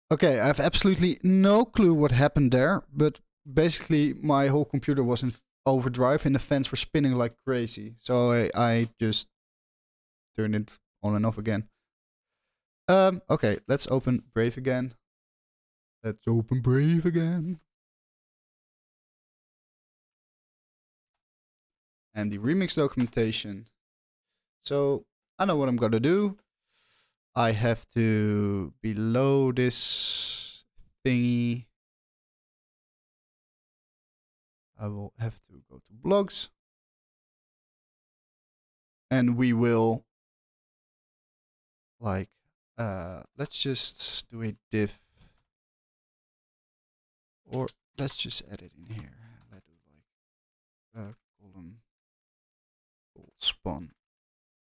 Okay, I have absolutely no clue what happened there, but basically my whole computer was in overdrive and the fans were spinning like crazy. So I just turned it on and off again. Okay, let's open Brave again. Let's open Brave again. And the remix documentation. So I know what I'm gonna do. I have to below this thingy. I will have to go to blogs. And we will like let's just do a div, or let's just add it in here. Let's do like column full spawn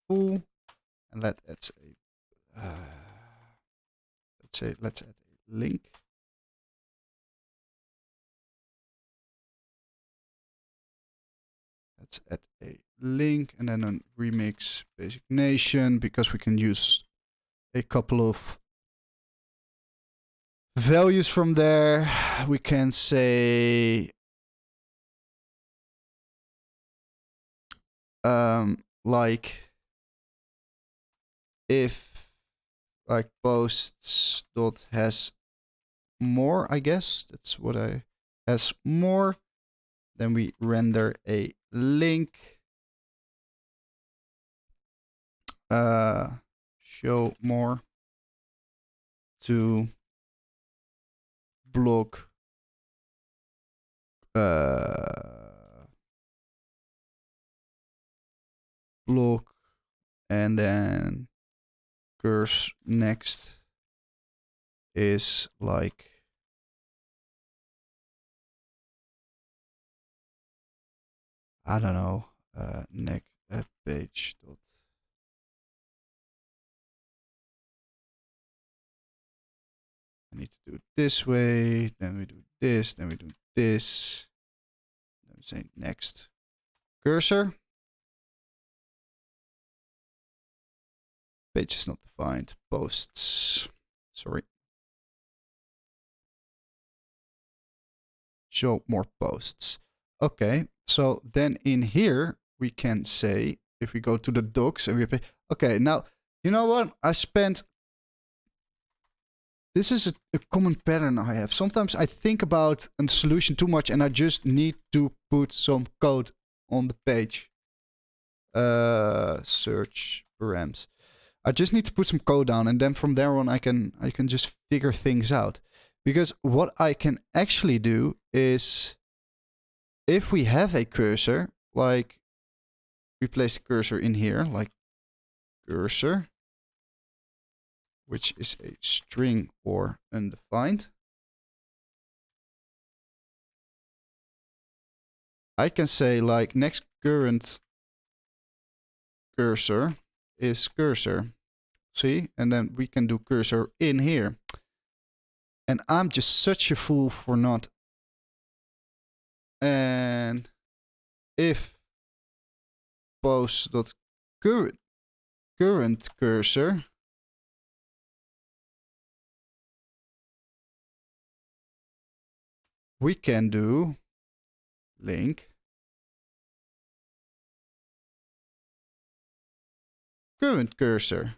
full, and let's add a link. Let's add a link and then a remix basic nation, because we can use a couple of values from there. We can say like if like posts dot has more, I guess that's what I has more, then we render a link, show more to block block, and then curse next is like I don't know, next page dot. I need to do it this way, then we do this, then we do this. Then we say next cursor. Page is not defined. Posts. Sorry. Show more posts. Okay, so then in here we can say, if we go to the docs and we pay, okay, now you know what? I spent. This is a common pattern I have. Sometimes I think about a solution too much and I just need to put some code on the page. Search params. I just need to put some code down, and then from there on I can just figure things out. Because what I can actually do is, if we have a cursor, like we place the cursor in here, like cursor, which is a string or undefined, I can say like next current cursor is cursor. See? And then we can do cursor in here. And I'm just such a fool for not. And if post.current cursor, we can do link current cursor.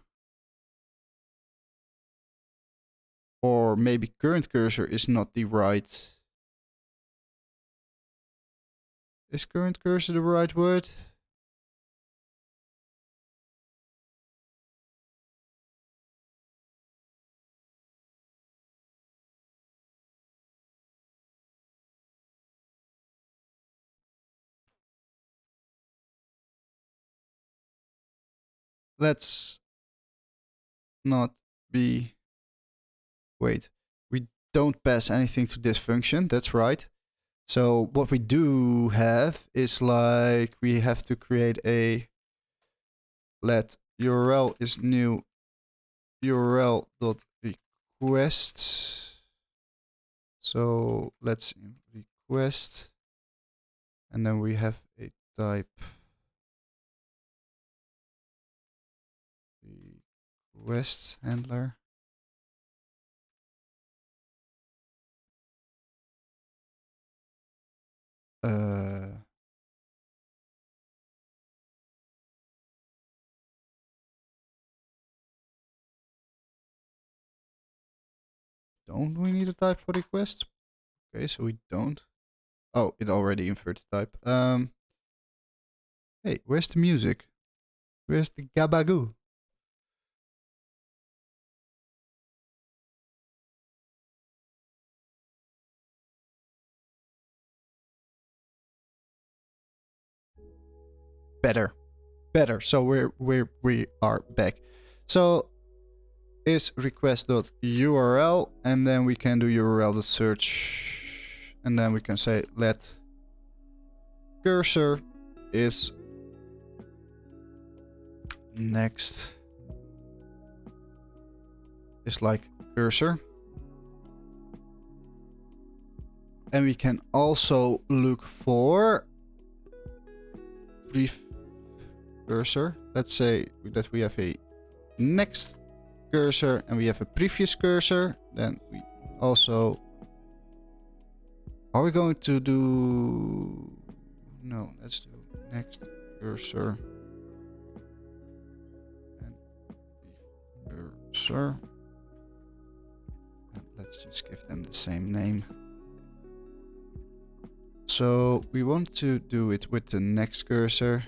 Or maybe current cursor is not the right. Is current cursor the right word? Let's not be. Wait, we don't pass anything to this function. That's right. So what we do have is like we have to create a let URL is new URL dot request. So let's request, and then we have a type request handler. Don't we need a type for request? Okay, so we don't. Oh, it already inverted type. Hey, where's the music? Where's the gabagoo? Better. So we are back. So is request.url, and then we can do url.search, and then we can say let cursor is next is like cursor. And we can also look for brief cursor. Let's say that we have a next cursor and we have a previous cursor. Then we also... Are we going to do... No, let's do next cursor and cursor. And let's just give them the same name. So we want to do it with the next cursor.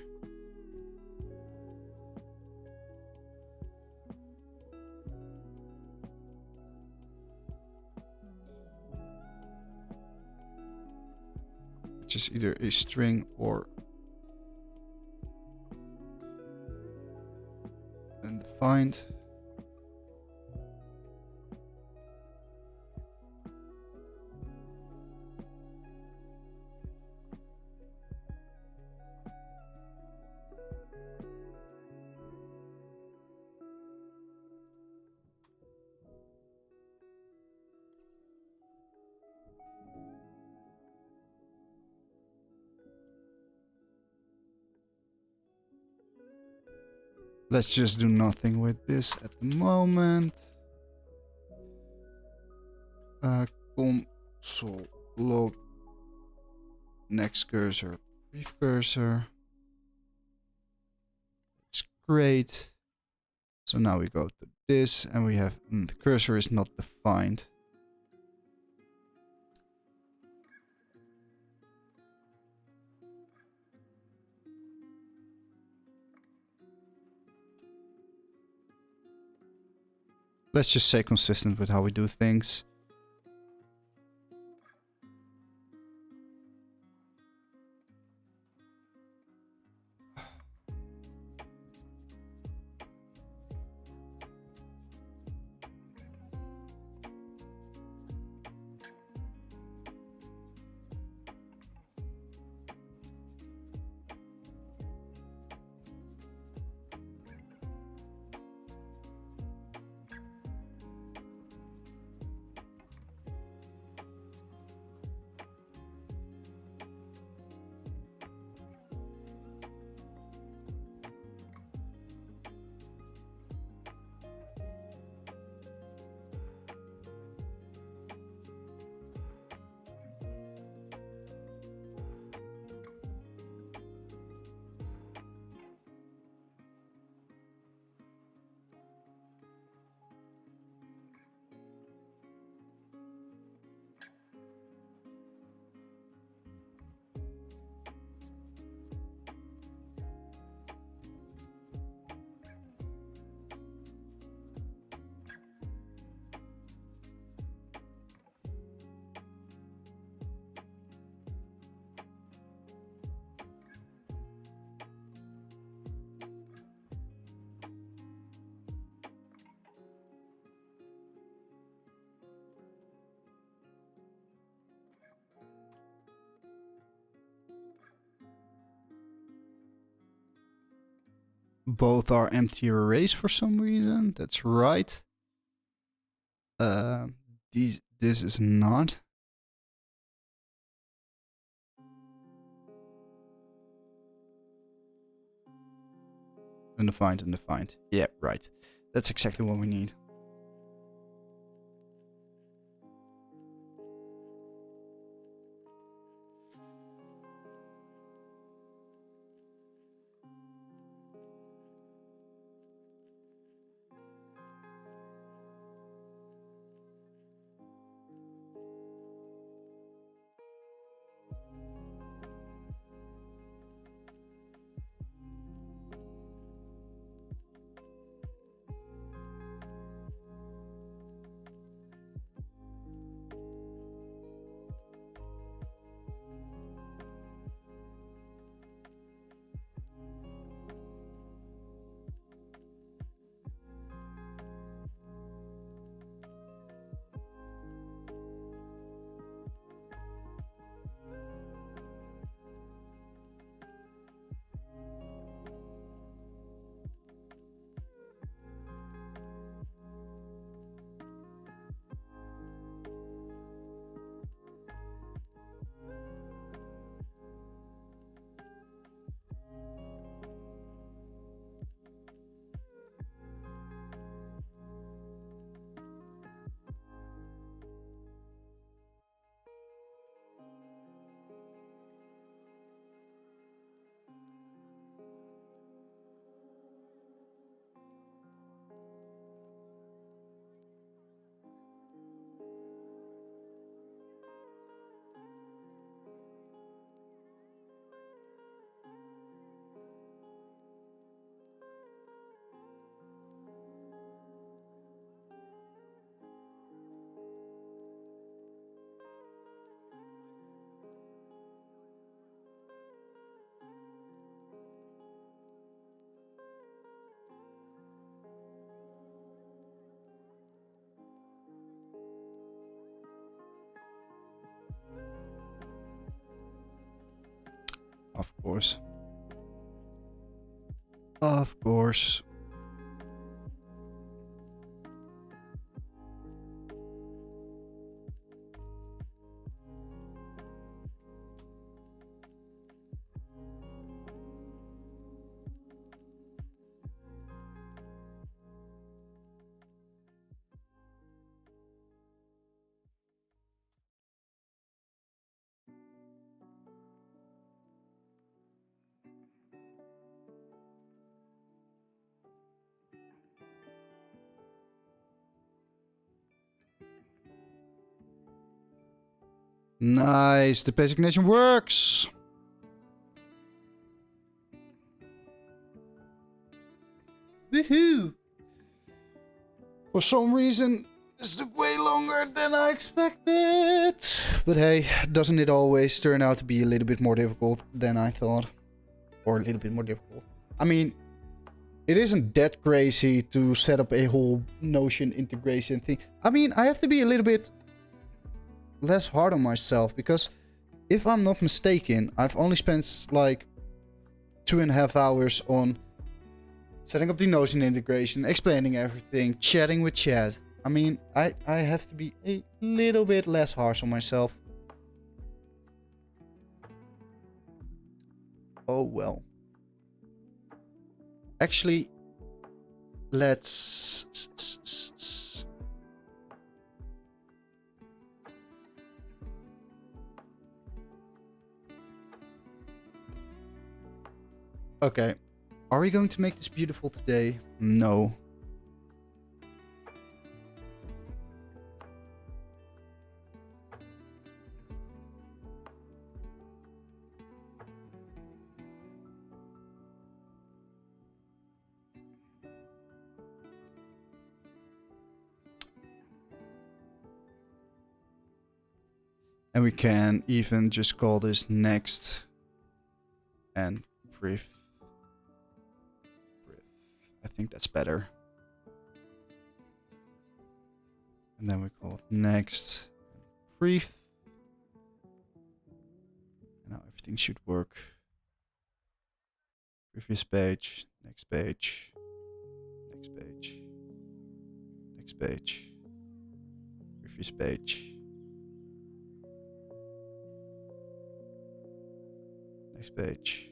Which is either a string or undefined. Let's just do nothing with this at the moment. Console log next cursor, brief cursor. It's great. So now we go to this and we have the cursor is not defined. Let's just say consistent with how we do things. Both are empty arrays for some reason. That's right. This is not. Undefined. Yeah, right. That's exactly what we need. Of course. Of course. Nice, the basic nation works! Woohoo! For some reason, this took way longer than I expected. But hey, doesn't it always turn out to be a little bit more difficult than I thought? Or a little bit more difficult. I mean, it isn't that crazy to set up a whole Notion integration thing. I mean, I have to be a little bit less hard on myself, because if I'm not mistaken, I've only spent like 2.5 hours on setting up the Notion integration, explaining everything, chatting with chat. I mean, I have to be a little bit less harsh on myself. Oh well. Actually, let's... Okay. Are we going to make this beautiful today? No. And we can even just call this next and brief. I think that's better. And then we call it next brief. And now everything should work. Previous page, next page, next page, next page, previous page, next page.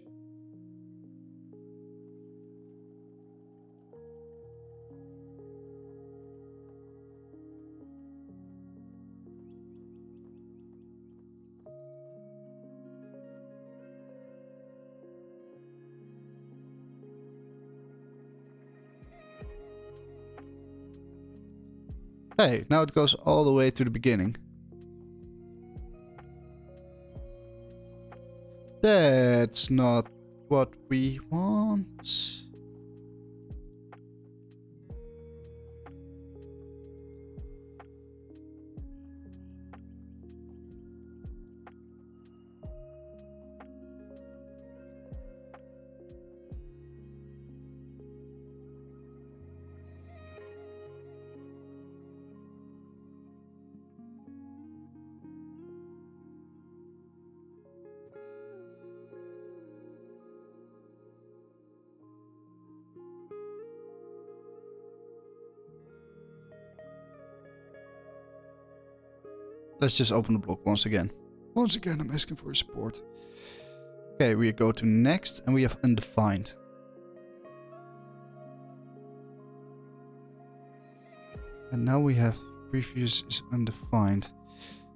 Hey, now it goes all the way to the beginning. That's not what we want. Let's just open the block once again. Once again, I'm asking for your support. Okay, we go to next and we have undefined. And now we have previous is undefined.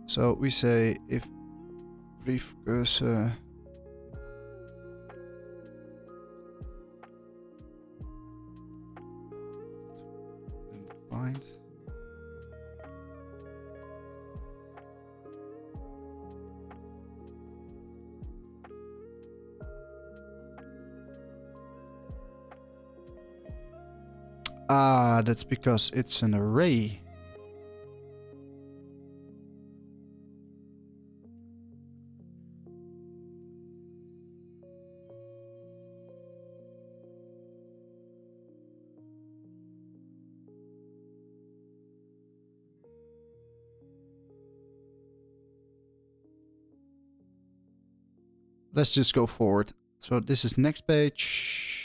So we say if brief cursor undefined. Ah, that's because it's an array. let's just go forward. So this is next page.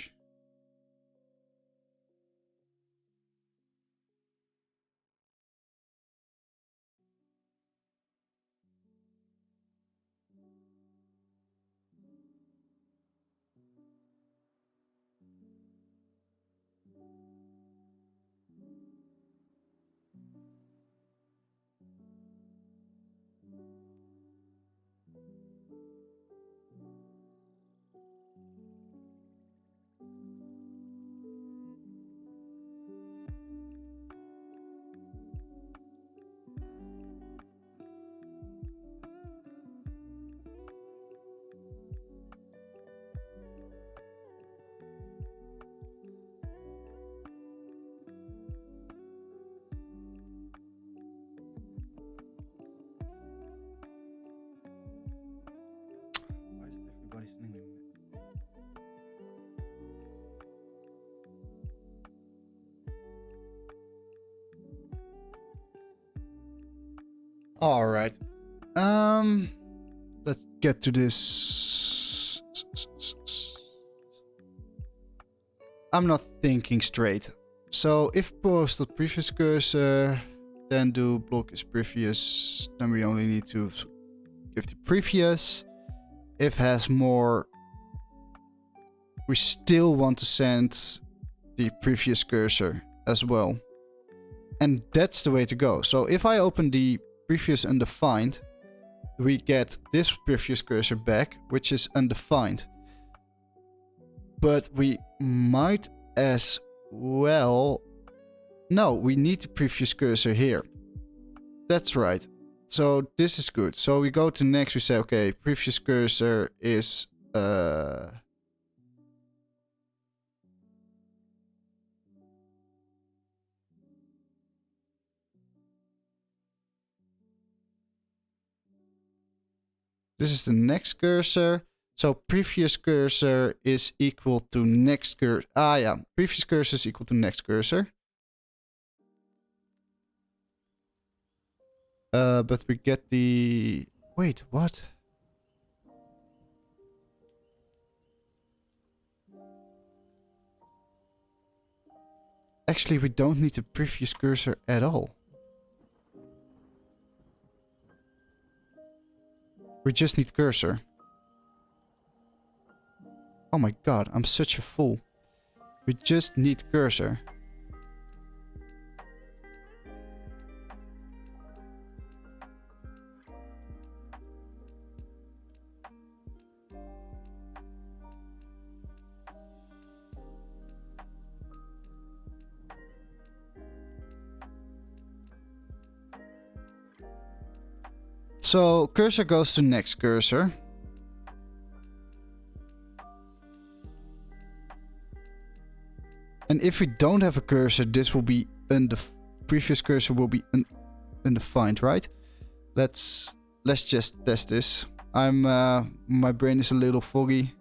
Why is everybody sending me? All right. Let's get to this. I'm not thinking straight. So if posted previous cursor, then do block is previous, then we only need to give the previous. If has more, we still want to send the previous cursor as well. And that's the way to go. So if I open the previous undefined, we get this previous cursor back, which is undefined. But we might as well... No, we need the previous cursor here. That's right. So this is good. So we go to next, we say, okay, previous cursor is... This is the next cursor. So previous cursor is equal to next cursor. Ah, yeah. Previous cursor is equal to next cursor. But we get the... Wait, what? Actually, we don't need the previous cursor at all. We just need cursor. Oh my god, I'm such a fool. We just need cursor. So cursor goes to next cursor. And if we don't have a cursor, this will be previous cursor will be undefined, right? Let's just test this. My brain is a little foggy.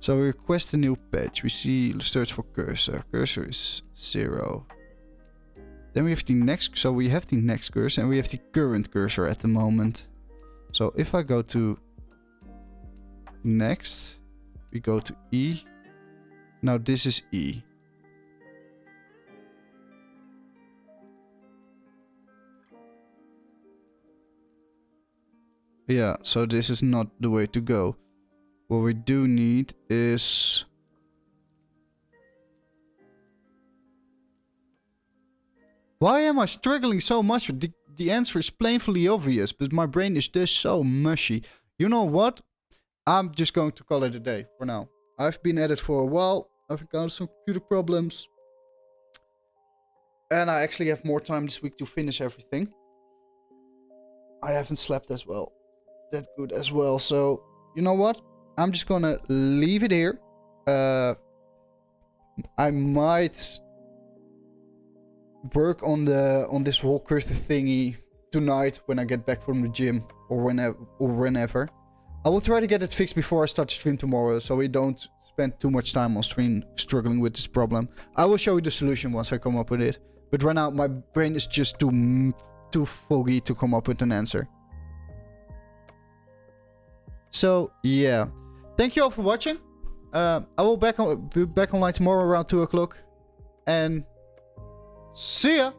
So we request a new page. We see search for cursor. Cursor is 0. Then we have the next. So we have the next cursor and we have the current cursor at the moment. So if I go to next, we go to E. Now this is E. Yeah, so this is not the way to go. What we do need is... Why am I struggling so much? The answer is plainly obvious, but my brain is just so mushy. You know what? I'm just going to call it a day for now. I've been at it for a while. I've encountered some computer problems. And I actually have more time this week to finish everything. I haven't slept as well. That good as well. So, you know what? I'm just gonna leave it here. I might work on this whole cursor thingy tonight when I get back from the gym or whenever. I will try to get it fixed before I start the stream tomorrow, so we don't spend too much time on stream struggling with this problem. I will show you the solution once I come up with it. But right now, my brain is just too foggy to come up with an answer. So, yeah. Thank you all for watching. I will be back online tomorrow around 2 o'clock. And see ya!